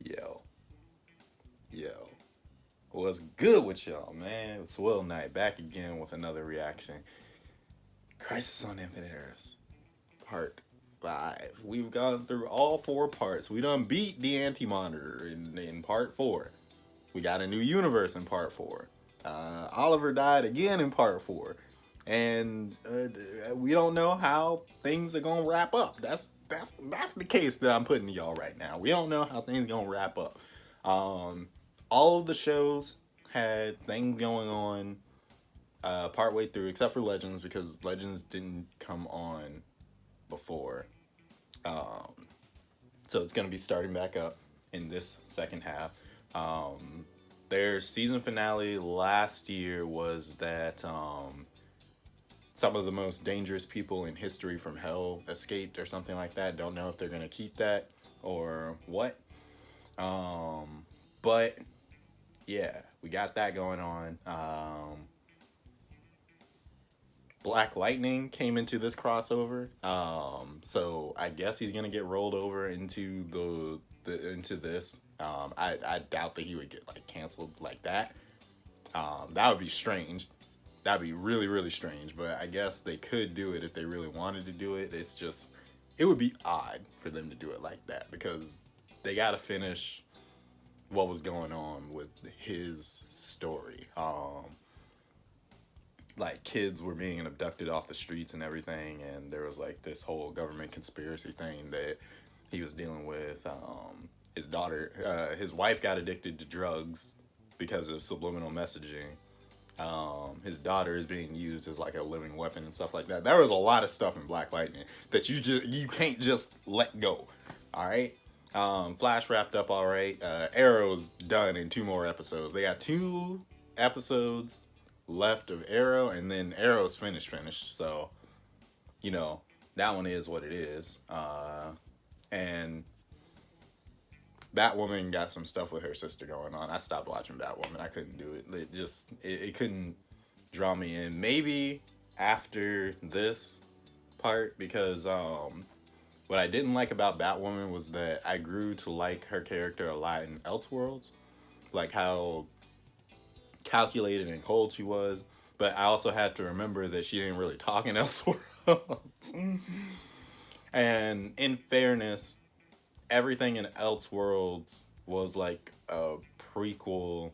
Yo, yo. What's good with y'all, man? It's Will Knight back again with another reaction. Crisis on Infinite Earths, Part 5. We've gone through all four parts. We done beat the Anti Monitor in Part 4. We got a new universe in Part 4. Oliver died again in Part 4. And we don't know how things are gonna wrap up. That's the case that I'm putting to y'all right now. We don't know how things gonna wrap up. Um, all of the shows had things going on partway through, except for Legends because Legends didn't come on before. Um, so it's gonna be starting back up in this second half. Um, their season finale last year was that some of the most dangerous people in history from hell escaped or something like that. Don't know if they're gonna keep that or what. But yeah, we got that going on. Black Lightning came into this crossover, so I guess he's gonna get rolled over into into this. I doubt that he would get like canceled like that. That would be strange. That'd be really strange. But I guess they could do it if they really wanted to do it. It's just it would be odd for them to do it like that because they got to finish what was going on with his story. Like kids were being abducted off the streets and everything, and there was like this whole government conspiracy thing that he was dealing with. His daughter, his wife got addicted to drugs because of subliminal messaging. His daughter is being used as like a living weapon and stuff like that. There was a lot of stuff in Black Lightning that you can't just let go. All right. Flash wrapped up all right. Arrow's done in two more episodes. They got two episodes left of Arrow, and then Arrow's finished. So, you know, that one is what it is. And Batwoman got some stuff with her sister going on. I stopped watching Batwoman. I couldn't do it. It couldn't draw me in. Maybe after this part, because what I didn't like about Batwoman was that I grew to like her character a lot in Elseworlds, like how calculated and cold she was. But I also had to remember that she didn't really talk in Elseworlds. And in fairness, everything in Elseworlds was like a prequel,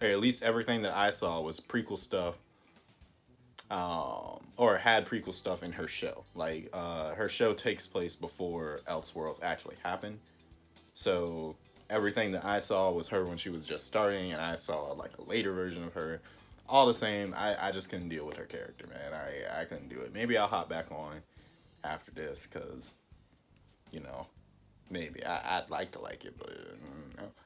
or at least everything that I saw was prequel stuff, or had prequel stuff in her show. Like her show takes place before Elseworlds actually happened, so everything that I saw was her when she was just starting, and I saw like a later version of her. All the same, I just couldn't deal with her character, man. I couldn't do it. Maybe I'll hop back on after this because, you know, maybe I'd like to like it, but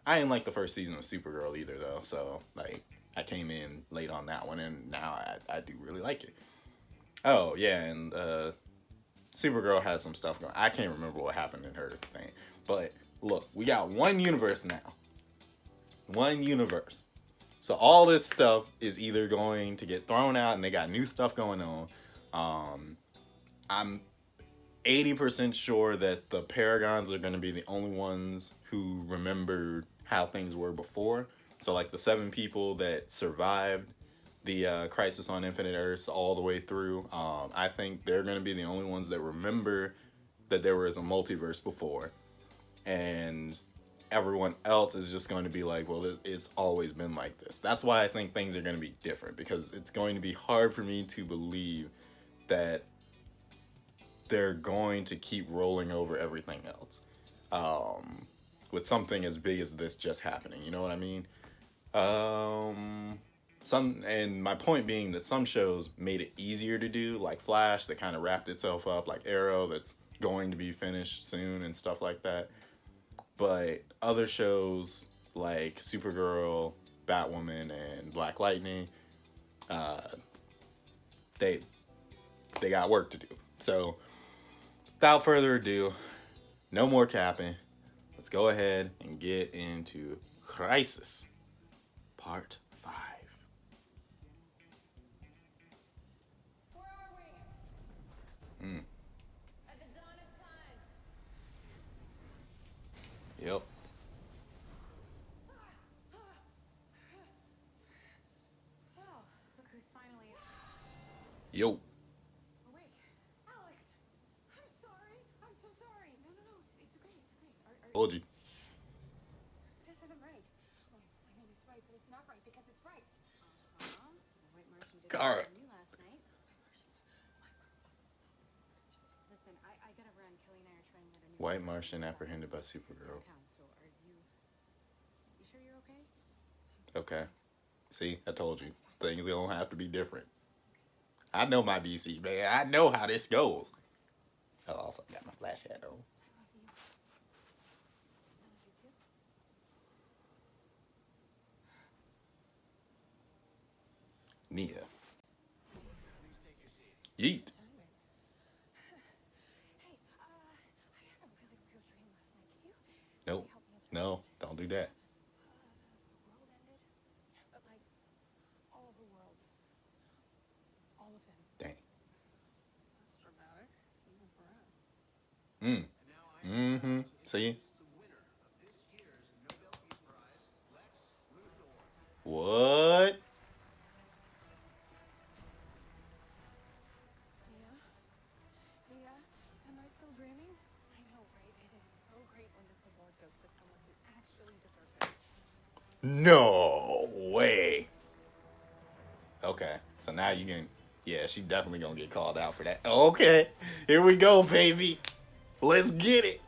I didn't like the first season of Supergirl either, though. So like, I came in late on that one, and now I do really like it. Oh yeah, and Supergirl has some stuff going. I can't remember what happened in her thing, but look, we got one universe now. One universe. So all this stuff is either going to get thrown out, and they got new stuff going on. I'm 80% sure that the Paragons are going to be the only ones who remember how things were before. So, like the seven people that survived the Crisis on Infinite Earths all the way through, I think they're going to be the only ones that remember that there was a multiverse before. And everyone else is just going to be like, well, it's always been like this. That's why I think things are going to be different, because it's going to be hard for me to believe that they're going to keep rolling over everything else with something as big as this just happening. You know what I mean? Some, and my point being that some shows made it easier to do, like Flash, that kind of wrapped itself up, like Arrow, that's going to be finished soon and stuff like that. But other shows like Supergirl, Batwoman, and Black Lightning, uh, they they got work to do. So without further ado, no more capping. Let's go ahead and get into Crisis Part 5. Where are we? Mm, At the dawn of time. yep. Yo, Awake. Alex! I'm sorry. I'm so sorry. No, no, no. It's okay. It's okay. told you. This isn't right. Oh, I mean, it's right, but it's not right because it's right. Uh-huh. The White Martian did that Kara. to me last night. Listen, I gotta run. Kelly and I are trying out a new White Martian apprehended by Supergirl. downtown, so are you... You sure you're okay? Okay. See, I told you. Things gonna have to be different. I know my DC, man. I know how this goes. I also got my flash hat on. I love you. I love you too. Nia. Yeet. Hey, I had a really real dream last night. Could you Nope. help me interpret No, it? don't do that. The world ended, but like all the worlds, all of them. Dang. That's dramatic, even for us. Mm-hmm. See? What? Yeah, am I still dreaming? I know, right? It is so great when this award goes to someone who actually deserves it. No way. Okay, so now you can. Yeah, she definitely gonna get called out for that. Okay, here we go, baby. Let's get it.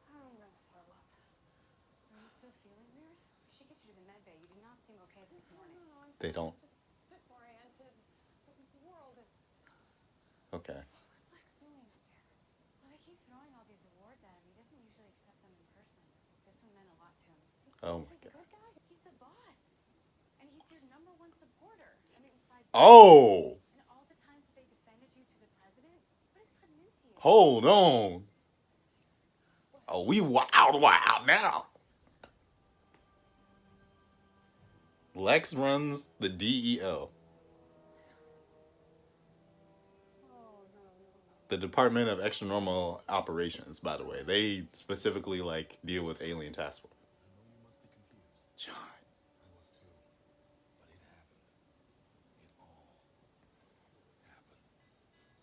I'm gonna throw up. Are you still feeling weird? We should get you to the med bay. You do not seem okay this morning. No, I'm They don't. just disoriented. The world is... Okay. What was Lex doing up there? Well, they keep throwing all these awards at him. He doesn't usually accept them in person. This one meant a lot to him. Oh my He's a god. good guy. He's the boss. And he's your number one supporter. I mean, besides... Oh, And all the times that they defended you to the president? What has gotten into you? hold on. Oh, we wild now. Lex runs the DEO, the Department of Extranormal Operations. By the way, they specifically like deal with alien task force. John. I was too. But it happened. It all happened.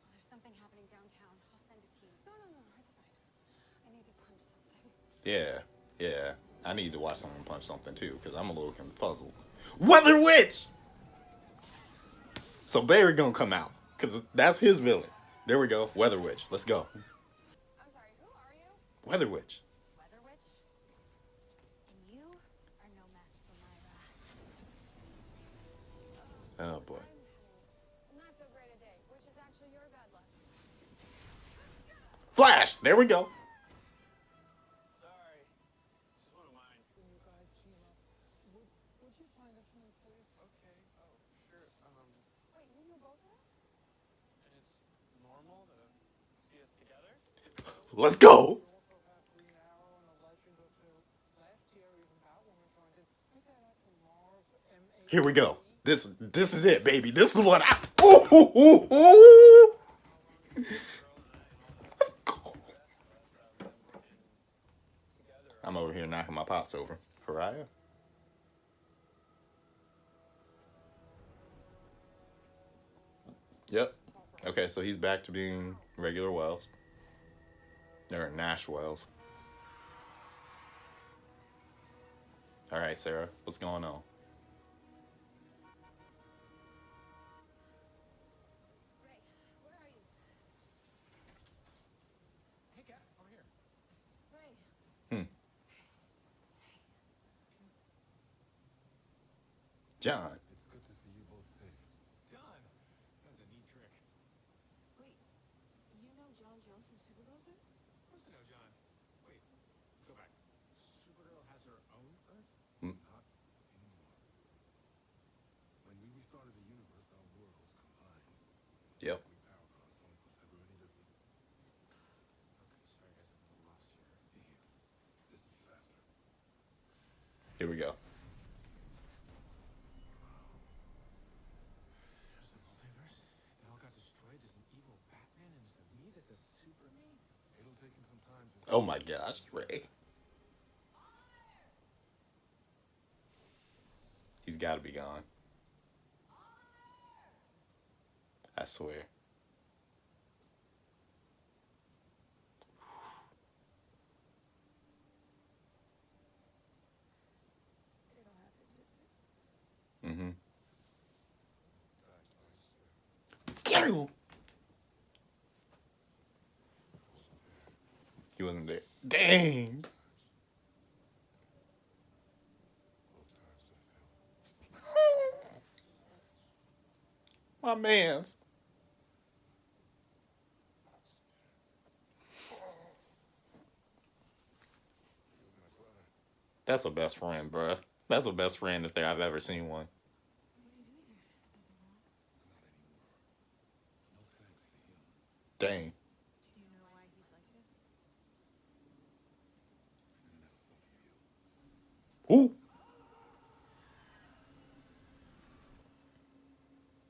Well, there's something happening downtown. I'll send a team. No, no, no, it's fine. I need to punch something. Yeah. I need to watch someone punch something too, because I'm a little confuzzled. Weather Witch! So Barry gonna come out, because that's his villain. There we go. Weather Witch. Let's go. I'm sorry, who are you? Weather Witch. Weather Witch? And you are no match for my wrath. Oh boy. I'm not so great a day, which is actually your bad luck. Flash! There we go. Sorry. Just one of mine. When you guys team up, would you find us one, please? Okay. Oh, sure. Wait, you know both of us? And it's normal to see us together? Let's go. We also have Green Arrow and the Legend of Two. Last year, even Batwoman joined in. Ain't that out to Mars? M-A-R-V? Here we go. This is it, baby. This is what I. Ooh. Let's go. I'm over here knocking my pots over. Pariah? Yep. Okay, so he's back to being regular Wells. Or Nash Wells. Alright, Sarah, what's going on? Ray, where are you? Hey, Kat, over here. Ray. John. It's good to see you both safe. John. That's a neat trick. Wait, you know John Jones from Supergirl's Earth? Of course I know John. Wait, go back. Supergirl has her own Earth? Not anymore. When we restarted the universe, our worlds combined. Yep. We power costs don't equal ever any different. Okay, sorry guys, I'm a little lost here. Here, this will be faster. Here we go. There's the multiverse. It all got destroyed. There's an evil Batman and there's me. There's a Superman. It'll take him some time to... Oh my gosh, Ray. He's got to be gone. I swear. Mm-hmm. Damn. He wasn't there. Dang. My man's. That's a best friend, bruh. That's a best friend if I've ever seen one. Dang. Do you know why he's like this? Ooh.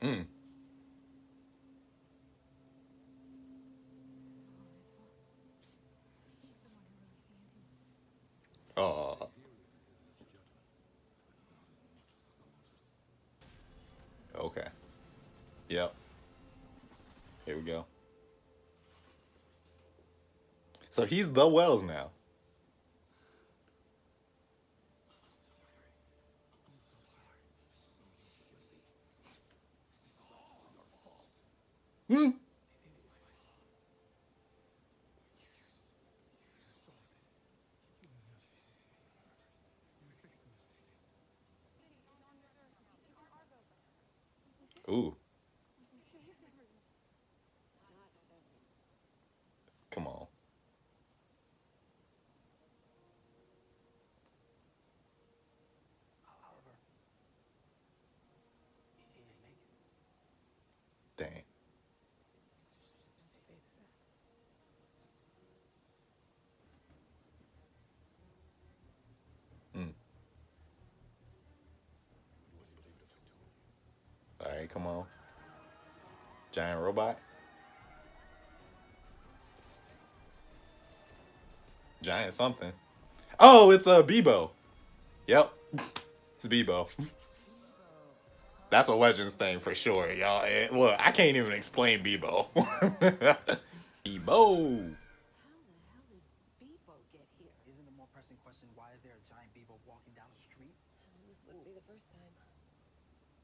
Mm. Oh. Okay. Yep. Here we go. So he's the Wells now. Hmm. Ooh. Come on. Dang. Mm. All right, come on. Giant robot. Giant something. Oh, it's a Bebo. Yep. It's Bebo. That's a Legends thing for sure, y'all. Look, I can't even explain Bebo. Bebo. How the hell did Bebo get here? Isn't a more pressing question, why is there a giant beaver walking down the street? Well, this wouldn't be the first time.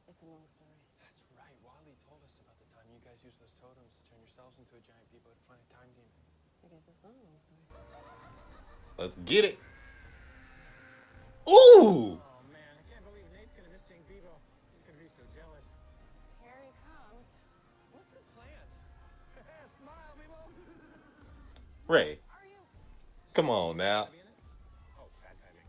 It's a long story. That's right. Wally told us about the time you guys used those totems to turn yourselves into a giant Bebo to find a time demon. I guess it's not a long story. Let's get it. Ooh. Oh man, I can't believe Nate's gonna miss seeing Bebo. He's gonna be so jealous. Here he comes. What's the plan? Smile, Bebo. Ray, Are you? come on now. Be in it? Oh, bad timing.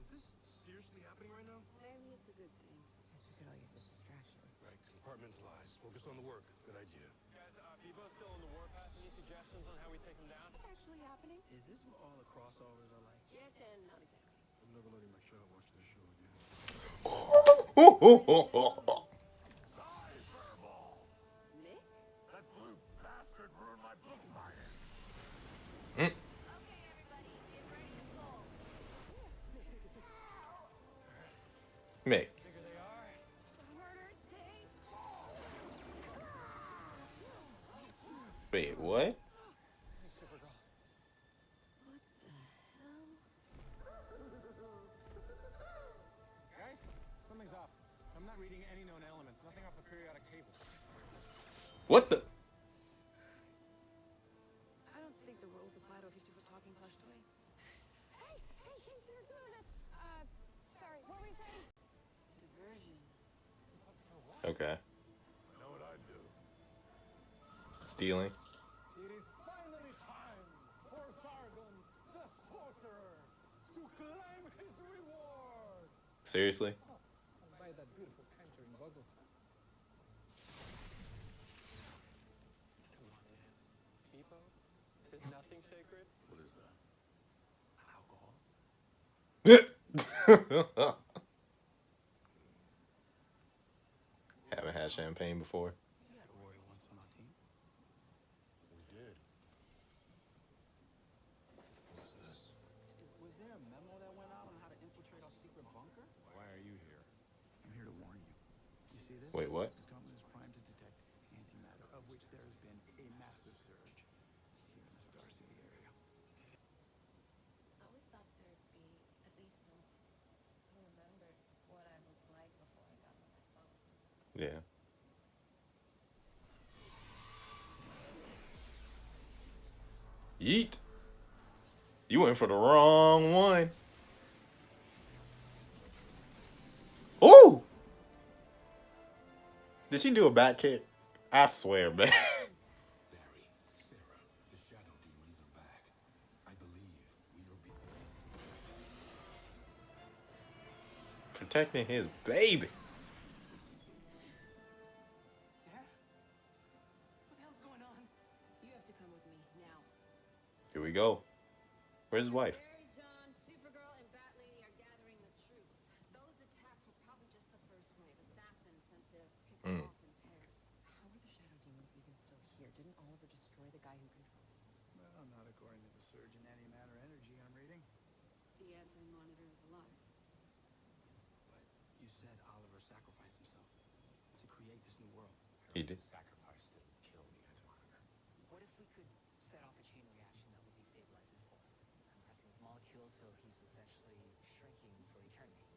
Is this seriously happening right now? Maybe it's a good thing. Guess we could all use a distraction. Right, compartmentalize. Focus on the work. Good idea. Guys, Bebo's still on the warpath. Any suggestions on how we take him down? What's actually happening? Is this what all the crossovers are like? Yes, and not exactly. I'm never letting my child watch this show again. Nick? That blue bastard ruined my book signing. Mick. Bigger they are. Murder Dave. Wait, what? Hey, Supergirl. What the hell? Guys, something's off. I'm not reading any known elements. Nothing off the periodic table. What the? I don't think the rules apply to a 50-foot talking plush toy. Hey, Kingston is doing this. Sorry, what were we saying? Diversion. Okay. I know what I'd do. Stealing. It is finally time for Sargon, the sorcerer, to claim his reward! Seriously? And by that beautiful country in Bogota. Come on, man. Bebo? Is nothing sacred? What is that? Alcohol? Haven't had champagne before. We had Roy once on our team. We did. What's this? Was there a memo that went out on how to infiltrate our secret bunker? Why are you here? I'm here to warn you. You see this? Wait, what? This gauntlet is primed to detect Yeah. Yeet. You went for the wrong one. Ooh! Did she do a back kick? I swear, man. Barry, Sarah, the shadow demons are back. I believe we are Protecting his baby. Sarah? What the hell's going on? You have to come with me now. Here we go. Where's his wife? Barry, John, Supergirl, and Bat Lady are gathering the troops. Those attacks were probably just the first wave. Assassins sent to pick us off in pairs. How are the shadow demons even still here? Didn't Oliver destroy the guy who controls them? Well, not according to the surge in antimatter energy I'm reading. The anti-monitor is alive. But you said Oliver sacrificed himself to create this new world. He did. Sacrifice to kill the anti-monitor. What if we could set off a chain reaction that would destabilize his form, compressing his molecules so he's essentially shrinking for eternity?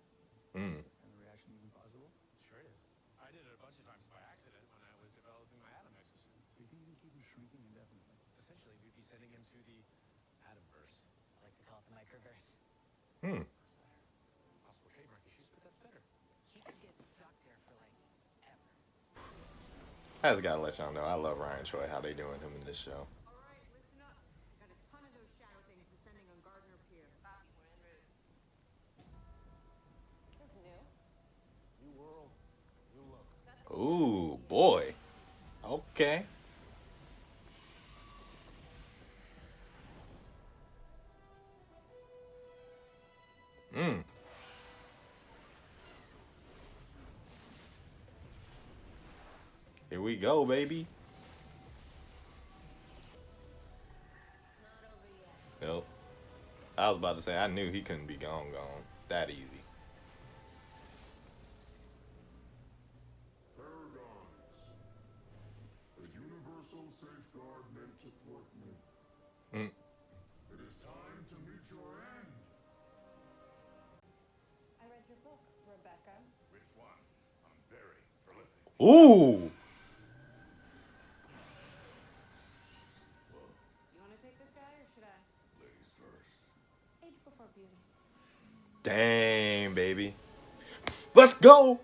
Mm. And the reaction even possible? Sure is. I did it a bunch of times by accident when I was developing my atom exosuit. So you think you can keep him shrinking indefinitely? Essentially, we'd be sending him to the Atomverse. I like to call it the microverse. Hmm. Possible trademark issues, but that's better. He could get stuck there for like ever. I just gotta let y'all know I love Ryan Choi, how they doing him in this show. All right, listen up. Got a ton of those shadow things descending on Gardner Pier. This is new. new world, new look. Ooh, boy. Okay. Mm. Here we go, baby. It's not over yet. Nope. I was about to say I knew he couldn't be gone that easy. Paragons, a universal safeguard meant to thwart me. Mm. It is time to meet your end. I read your book, Rebecca. Which one? I'm very prolific. Ooh. You want to take this guy or should I? Ladies first. Age before beauty. Dang, baby. Let's go. Who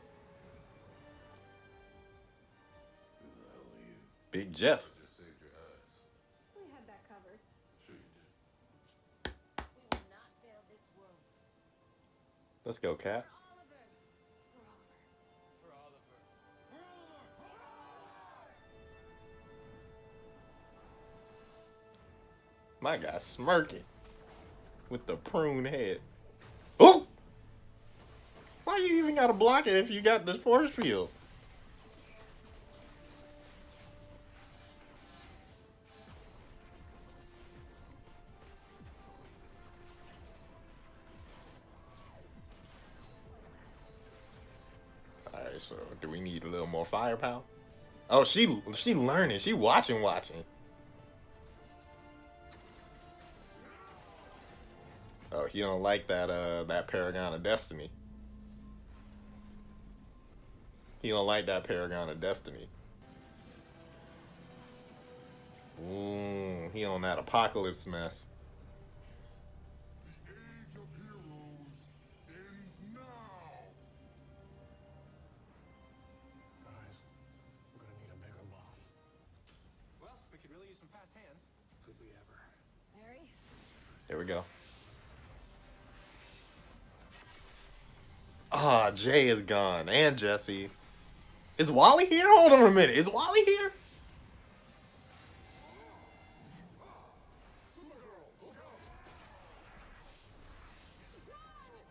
the hell are you? Big Jeff. Just saved your ass. We had that covered. Sure you did. We will not fail this world. Let's go, Cat. For Oliver. For Oliver. For Oliver. My guy smirking with the prune head. Oh! Why you even gotta block it if you got the force field? Alright, so do we need a little more firepower? Oh, she learning. She watching. Oh, he don't like that Paragon of Destiny. He don't like that Paragon of Destiny. Ooh, he on that apocalypse mess. The age of heroes ends now. Guys, we're gonna need a bigger bomb. Well, we could really use some fast hands. Could we ever? Harry? Here we go. Ah, Jay is gone. And Jesse. Is Wally here? Hold on a minute. Is Wally here?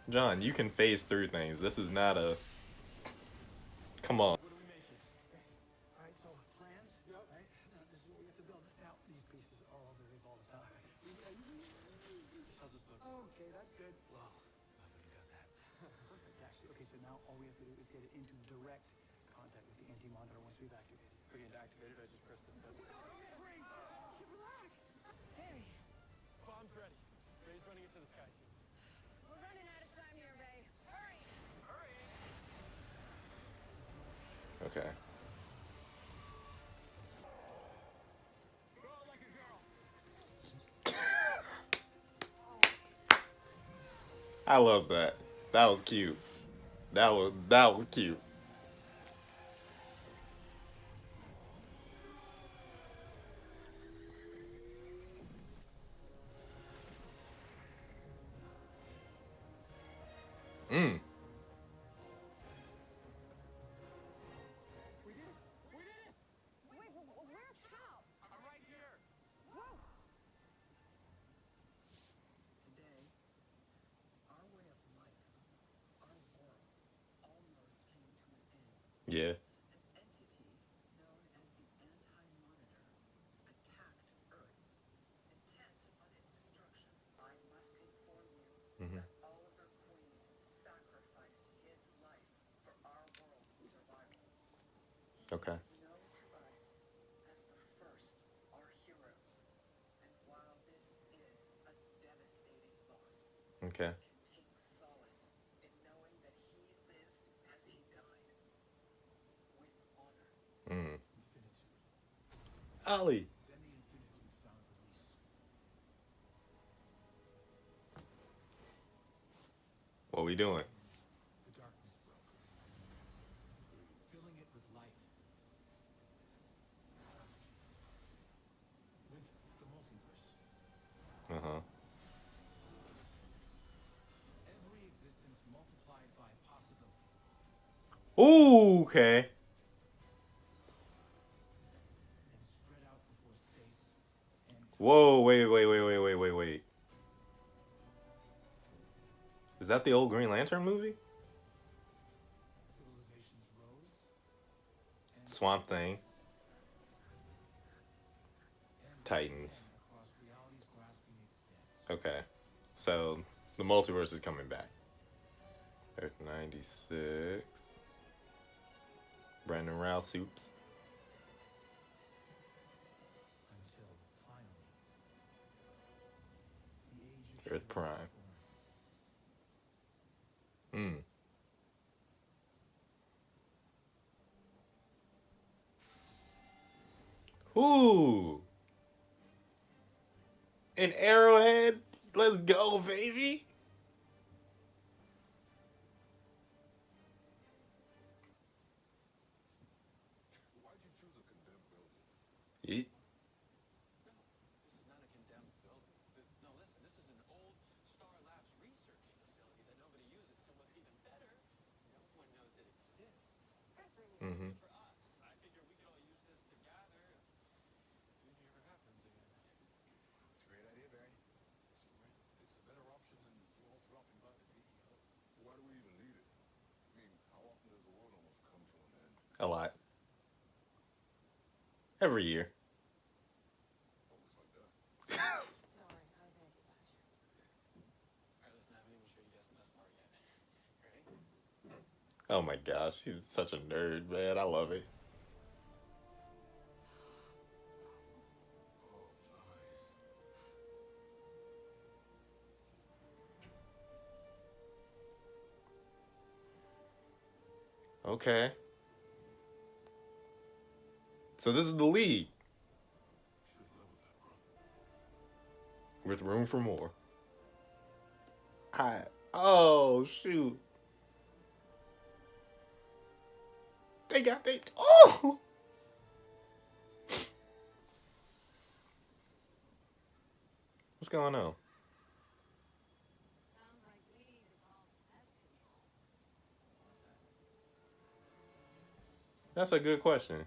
John, you can phase through things. This is not a... Come on. What are we making? All right, so plans? Yep. Right? Now, this is what we have to build. Now, these pieces are all very volatile. How's this look? Okay, that's good. Whoa. Nothing got that. Perfect, actually. Okay, so now all we have to do is get it into direct contact with the anti-monitor once we've activated it. Okay, to activate it, I just press this button. Harry. Bomb's ready. Ray's running it to the sky team. We're running out of time here, Ray. Hurry! Okay. Girl like a girl. I love that. That was cute. That was cute. Mm. We did it! We did it! Wait, where's Cal? I'm right here! Today, our way of life, our world, almost came to an end. Yeah. An entity known as the Anti-Monitor attacked Earth, intent on its destruction. I must inform you that Oliver Queen sacrificed his life for our world's survival. Okay. He is known to us as the first, our heroes. And while this is a devastating loss, Okay. can take solace in knowing that he lived as he died, with honor. Mm. Infinitude. Ollie. Then the Infinitude found release. What we doing? The darkness broke, filling it with light. With the multiverse. Uh-huh. Every existence multiplied by possibility. Ooh, okay. And spread out before space and time. Whoa, wait. Is that the old Green Lantern movie? Civilizations rose and Swamp Thing. and Titans. across reality's grasping expanse. Okay. So the multiverse is coming back. Earth 96. Brandon Routh soups. Until finally, the age of Earth heroes Prime. was born. Mm. Ooh. An arrowhead. Let's go, baby. Why'd you choose a condemned building? Yeet. No, this is not a condemned building. No, listen, this is an old Star Labs research facility that nobody uses. So what's even better, no one knows it exists. Good for you. Mm-hmm. For us, I figure we could all use this to gather if it ever happens again. It's a great idea, Barry. Is it right? It's a better option than you all dropping by the DEO. Why do we even need it? I mean, how often does the world almost come to an end? A lot. Every year. Almost like that. Don't worry, I was gonna do last year. All right, listen, I haven't even showed you guys the best part yet. Ready? Oh my gosh, he's such a nerd, man. I love it. Oh, nice. Okay. So this is the league Should live with that, bro. with room for more. Hi. Oh shoot. They. Oh. What's going on? Sounds like we need to call pest control. What's that? That's a good question.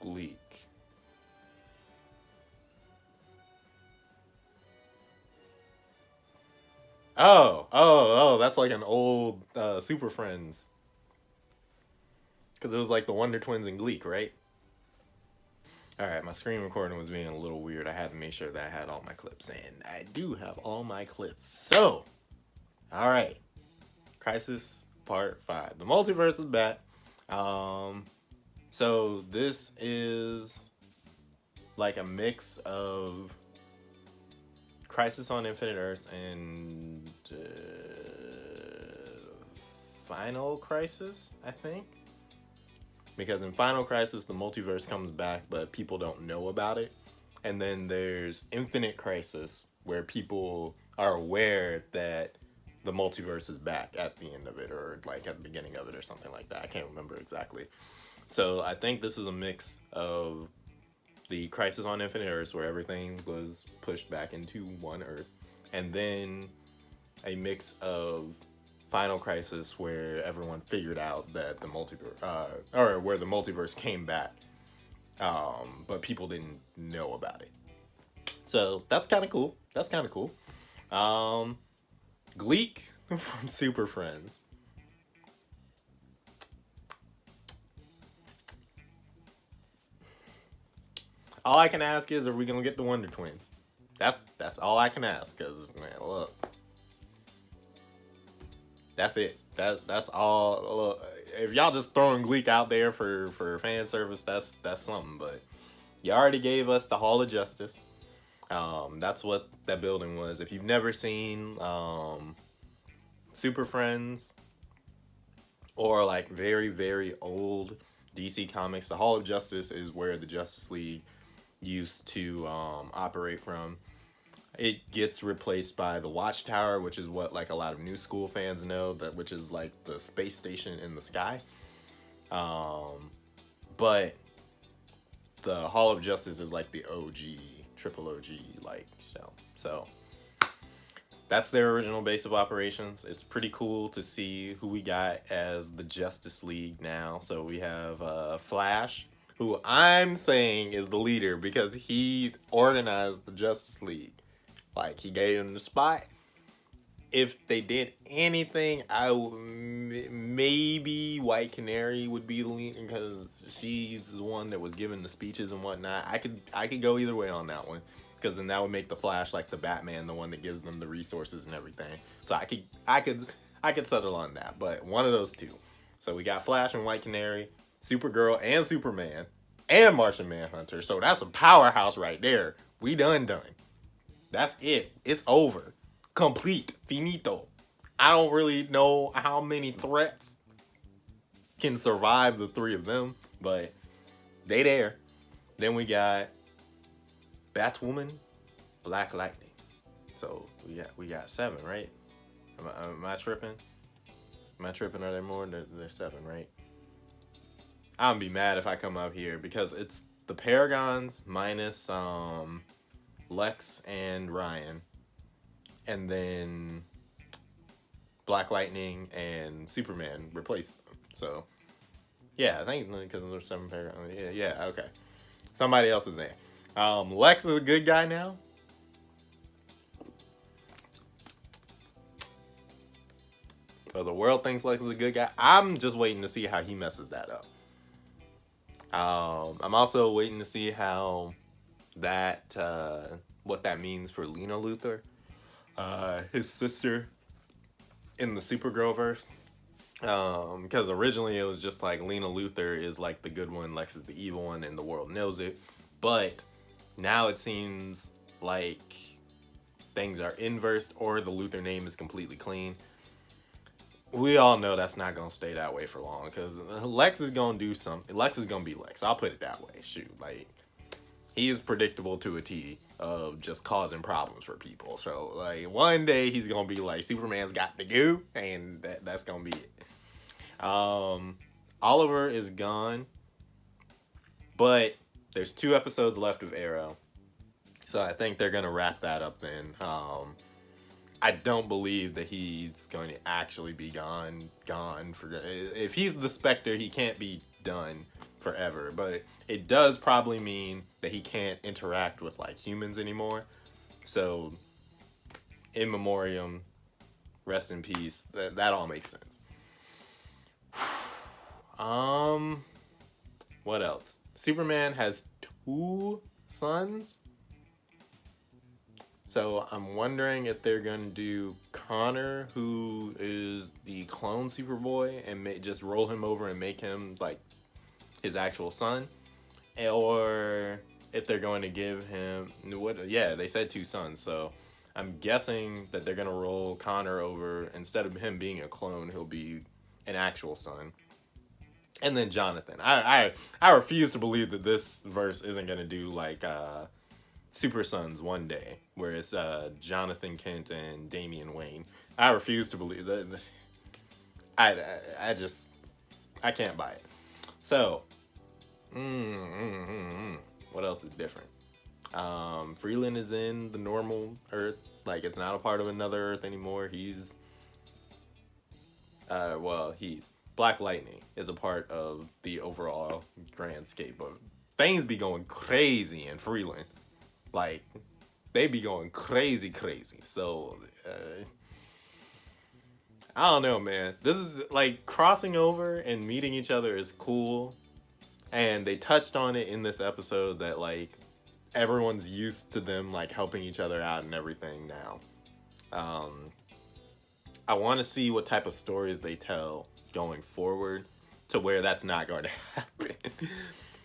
Gleek. Oh, that's like an old Super Friends. Because it was like the Wonder Twins and Gleek, right? Alright, my screen recording was being a little weird. I had to make sure that I had all my clips. And I do have all my clips. So, alright. Crisis Part 5. The multiverse is back. So this is like a mix of Crisis on Infinite Earths and Final Crisis, I think. Because in Final Crisis, the multiverse comes back, but people don't know about it. And then there's Infinite Crisis, where people are aware that the multiverse is back at the end of it, or like at the beginning of it, or something like that. I can't remember exactly. So I think this is a mix of the Crisis on Infinite Earths, where everything was pushed back into one Earth, and then a mix of Final Crisis, where everyone figured out that the multiverse, or where the multiverse came back, but people didn't know about it. So that's kind of cool. That's kind of cool. Gleek from Super Friends. All I can ask is, are we gonna get the Wonder Twins? That's all I can ask. Cause man, look, that's it. That's all. Look, if y'all just throwing Gleek out there for fan service, that's something. But you already gave us the Hall of Justice. That's what that building was. If you've never seen Super Friends or like very old DC comics, the Hall of Justice is where the Justice League used to operate from. It gets replaced by the Watchtower, which is what like a lot of New School fans know, that which is like the space station in the sky. But the Hall of Justice is like the OG, triple OG like show. So that's their original base of operations. It's pretty cool to see who we got as the Justice League now. So we have Flash, who I'm saying is the leader because he organized the Justice League. Like, he gave him the spot. If they did anything, maybe White Canary would be the lead because she's the one that was giving the speeches and whatnot. I could go either way on that one, because then that would make the Flash like the Batman, the one that gives them the resources and everything. So I could settle on that, but one of those two. So we got Flash and White Canary, Supergirl and Superman, and Martian Manhunter. So that's a powerhouse right there. We done. That's it. It's over. Complete. Finito. I don't really know how many threats can survive the three of them, but they there. Then we got Batwoman, Black Lightning. So we got 7, right? Am I tripping? Am I tripping? Are there more? There's 7, right? I'm gonna be mad if I come up here because it's the Paragons minus Lex and Ryan, and then Black Lightning and Superman replaced them. So yeah, I think because there's 7 Paragons. Yeah, okay. Somebody else is there. Lex is a good guy now. So the world thinks Lex is a good guy. I'm just waiting to see how he messes that up. I'm also waiting to see how that what that means for Lena Luthor, his sister in the Supergirl verse. Because originally it was just like Lena Luthor is like the good one, Lex is the evil one, and the world knows it. But now it seems like things are inversed, or the Luthor name is completely clean. We all know that's not gonna stay that way for long, because Lex is gonna do something. Lex is gonna be Lex. I'll put it that way. Shoot, like, he is predictable to a T of just causing problems for people. So like one day he's gonna be like, Superman's got to go, and that's gonna be it. Oliver is gone, but there's 2 episodes left of Arrow, so I think they're gonna wrap that up then. I don't believe that he's going to actually be gone for. If he's the Spectre, he can't be done forever. But it does probably mean that he can't interact with like humans anymore. So, in memoriam, rest in peace. That all makes sense. What else? Superman has 2 sons. So I'm wondering if they're going to do Connor, who is the clone Superboy, and just roll him over and make him like his actual son, or if they're going to give him Yeah, they said 2 sons, so I'm guessing that they're going to roll Connor over. Instead of him being a clone, he'll be an actual son. And then Jonathan. I refuse to believe that this verse isn't gonna do like Super Sons one day, where it's Jonathan Kent and Damian Wayne. I refuse to believe that. I just I can't buy it. So, what else is different? Freeland is in the normal Earth, like it's not a part of another Earth anymore. He's Black Lightning is a part of the overall grandscape of things be going crazy in Freeland. Like, they be going crazy. So, I don't know, man. This is like crossing over and meeting each other is cool. And they touched on it in this episode that like everyone's used to them like helping each other out and everything now. I want to see what type of stories they tell going forward to where that's not going to happen.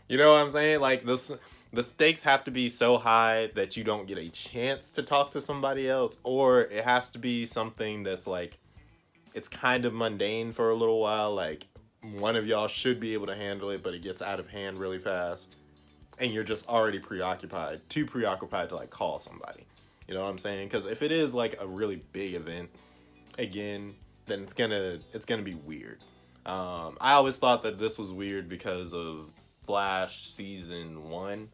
You know what I'm saying? Like the stakes have to be so high that you don't get a chance to talk to somebody else, or it has to be something that's like it's kind of mundane for a little while. Like one of y'all should be able to handle it, but it gets out of hand really fast, and you're just already too preoccupied to like call somebody. You know what I'm saying? Because if it is like a really big event, again, then it's gonna be weird. I always thought that this was weird because of Flash season 1,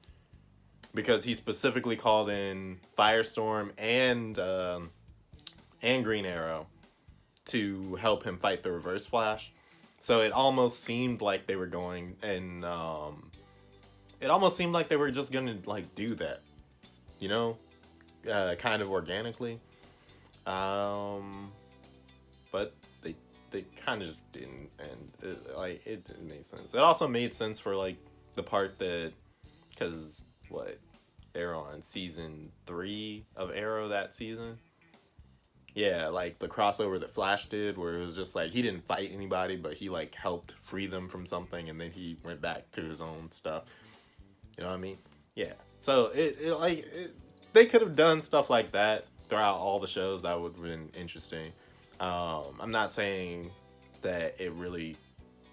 because he specifically called in Firestorm and Green Arrow to help him fight the Reverse Flash. So it almost seemed like they were going, and it almost seemed like they were just gonna like do that, you know, kind of organically. But they kind of just didn't, and it didn't make sense. It also made sense for like the part that, because they're on season 3 of Arrow that season. Yeah, like the crossover that Flash did, where it was just like he didn't fight anybody, but he like helped free them from something, and then he went back to his own stuff. You know what I mean? Yeah. So they could have done stuff like that throughout all the shows. That would have been interesting. I'm not saying that it really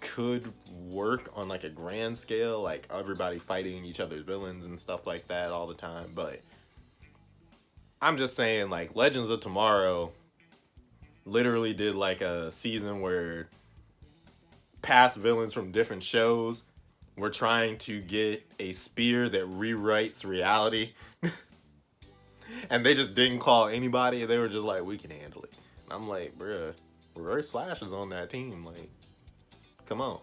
could work on like a grand scale, like everybody fighting each other's villains and stuff like that all the time, but I'm just saying like Legends of Tomorrow literally did like a season where past villains from different shows were trying to get a spear that rewrites reality. And they just didn't call anybody, and they were just like, we can handle it. And I'm like, bruh, Reverse Flash is on that team. Like, come on.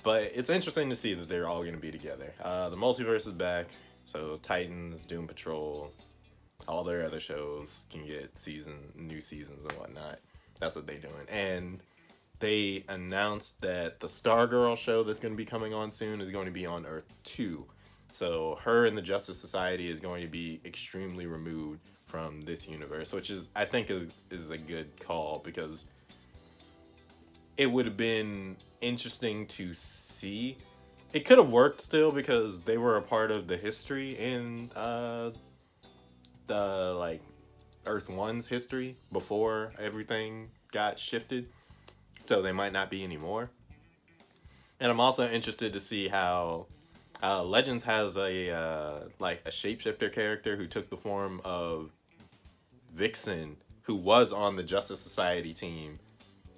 But it's interesting to see that they're all going to be together. The multiverse is back. So Titans, Doom Patrol, all their other shows can get new seasons and whatnot. That's what they're doing. And they announced that the Stargirl show that's going to be coming on soon is going to be on Earth 2. So her and the Justice Society is going to be extremely removed from this universe, which is, I think, is a good call, because it would have been interesting to see. It could have worked still because they were a part of the history in the like Earth 1's history before everything got shifted. So they might not be anymore. And I'm also interested to see how Legends has a shapeshifter character who took the form of Vixen, who was on the Justice Society team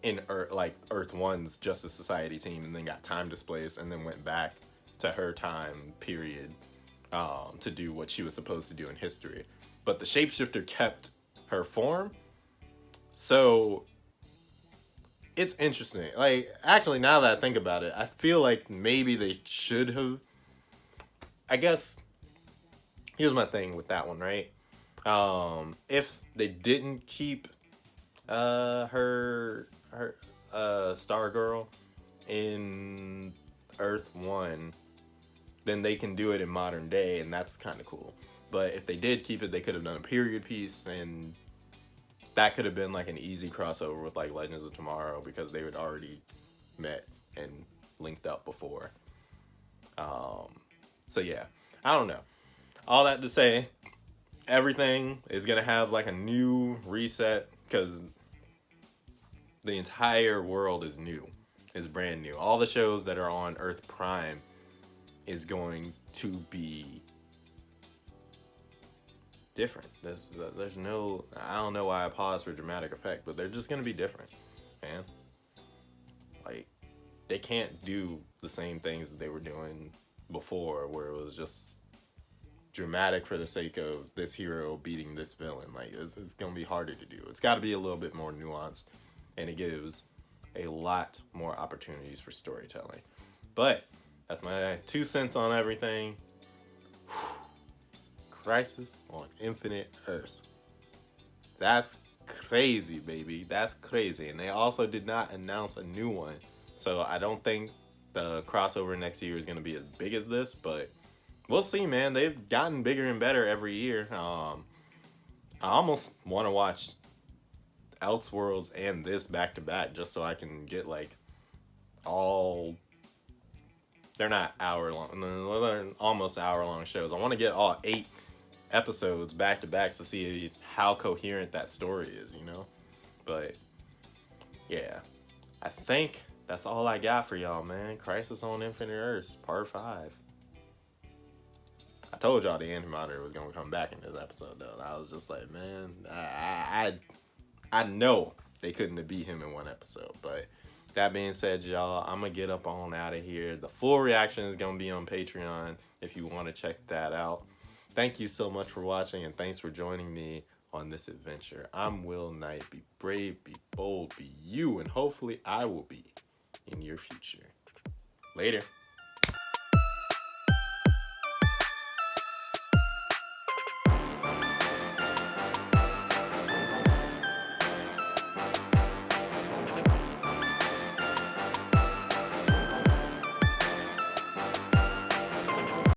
in Earth 1's Justice Society team, and then got time displaced and then went back to her time period to do what she was supposed to do in history. But the shapeshifter kept her form. So it's interesting. Like, actually, now that I think about it, I feel like maybe they should have. I guess here's my thing with that one, right? If they didn't keep her Stargirl in Earth 1, then they can do it in modern day, and that's kind of cool. But if they did keep it, they could have done a period piece, and that could have been like an easy crossover with like Legends of Tomorrow, because they had already met and linked up before. So yeah, I don't know. All that to say, everything is gonna have like a new reset, because The entire world is new, is brand new. All the shows that are on Earth Prime is going to be different. There's no, I don't know why I paused for dramatic effect, but they're just gonna be different, man. Like, they can't do the same things that they were doing before, where it was just dramatic for the sake of this hero beating this villain. Like, it's gonna be harder to do. It's got to be a little bit more nuanced, and it gives a lot more opportunities for storytelling. But that's my 2 cents on everything. Crisis on Infinite Earths. That's crazy, baby. That's crazy. And they also did not announce a new one. So I don't think the crossover next year is going to be as big as this, but we'll see, man. They've gotten bigger and better every year. I almost want to watch Elseworlds and this back to back just so I can get like all. They're not hour long. They're almost hour long shows. I want to get all 8 episodes back to back to see how coherent that story is, you know? But yeah, I think that's all I got for y'all, man. Crisis on Infinite Earths, part 5. I told y'all the Anti-Monitor was gonna come back in this episode, though. I was just like, man, I know they couldn't have beat him in one episode. But that being said, y'all, I'm gonna get up on out of here. The full reaction is gonna be on Patreon if you want to check that out. Thank you so much for watching, and thanks for joining me on this adventure. I'm Will Knight. Be brave, be bold, be you, and hopefully I will be in your future. Later.